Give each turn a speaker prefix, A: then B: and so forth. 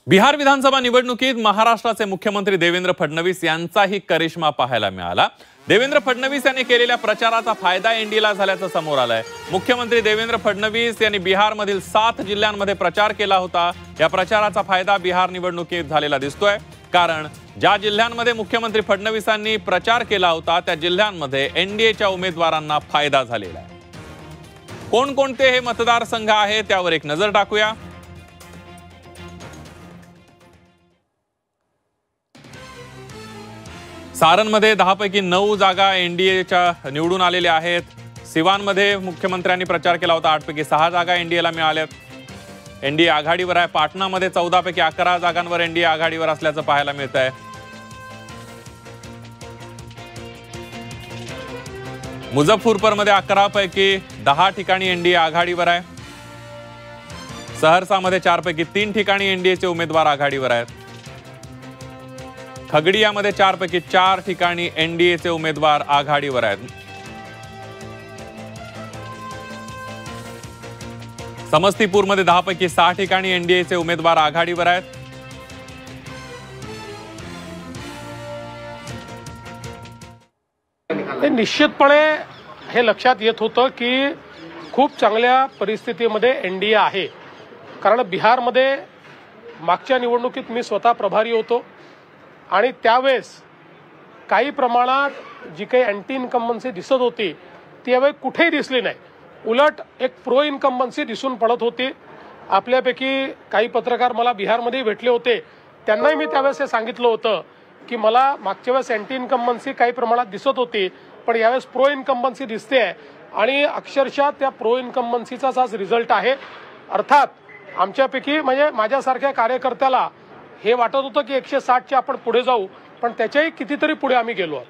A: बिहार विधानसभा निवडणुकीत महाराष्ट्राचे मुख्यमंत्री देवेंद्र फडणवीस यांचाही करिश्मा पाहायला मिळाला। देवेंद्र फडणवीस यांनी केलेल्या प्रचाराचा फायदा एनडीएला झाल्याचं समोर आलंय। मुख्यमंत्री देवेंद्र फडणवीस यांनी बिहारमधील 7 जिल्ह्यांमध्ये प्रचार केला होता। या प्रचाराचा फायदा बिहार निवडणुकीत झालेला दिसतोय, कारण ज्या जिल्ह्यांमध्ये मुख्यमंत्री फडणवीसांनी प्रचार केला होता त्या जिल्ह्यांमध्ये एनडीएच्या उमेदवारांना फायदा झालेला आहे। कोणकोणते हे मतदारसंघ आहेत त्यावर एक नजर टाकूया। सारणमध्ये 10 पैकी 9 जागा एनडीएच्या निवडून आलेल्या आहेत। सिवानमध्ये मुख्यमंत्र्यांनी प्रचार केला होता, 8 पैकी 6 जागा एनडीएला मिळाल्यात। एनडीए आघाडीवर आहे। पाटणामध्ये 14 पैकी 11 जागांवर एनडीए आघाडीवर असल्याचं पाहायला मिळतंय। मुझफ्फरपूरमध्ये 11 पैकी 10 ठिकाणी एनडीए आघाडीवर आहे। सहरसामध्ये 4 पैकी 3 ठिकाणी एनडीएचे उमेदवार आघाडीवर आहेत। खगडियामध्ये 4 पैकी 4 ठिकाणी एनडीएचे उमेदवार आघाडीवर आहेत। समस्तीपूरमध्ये 10 पैकी 6 ठिकाणी एनडीएचे उमेदवार आघाडीवर आहेत।
B: निश्चितपणे हे लक्षात येत होतं की खूप चांगल्या परिस्थितीमध्ये एनडीए आहे, कारण बिहारमध्ये मागच्या निवडणुकीत मी स्वतः प्रभारी होतो आणि त्यावेळेस काही प्रमाणात जी काही अँटी इन्कम्बन्सी दिसत होती ती यावेळी कुठेही दिसली नाही। उलट एक प्रो इन्कम्बन्सी दिसून पडत होती। आपल्यापैकी काही पत्रकार मला बिहारमध्ये भेटले होते, त्यांनाही मी त्यावेळेस हे सांगितलं होतं की मला मागच्या वेळेस अँटी इन्कम्बन्सी काही प्रमाणात दिसत होती, पण यावेळेस प्रो इन्कम्बन्सी दिसते आहे आणि अक्षरशः त्या प्रो इन्कम्बन्सीचाच आज रिझल्ट आहे। अर्थात आमच्यापैकी म्हणजे माझ्यासारख्या कार्यकर्त्याला हे वाटत होतं की 160च्या आपण पुढे जाऊ, पण त्याच्याही कितीतरी पुढे आम्ही गेलो।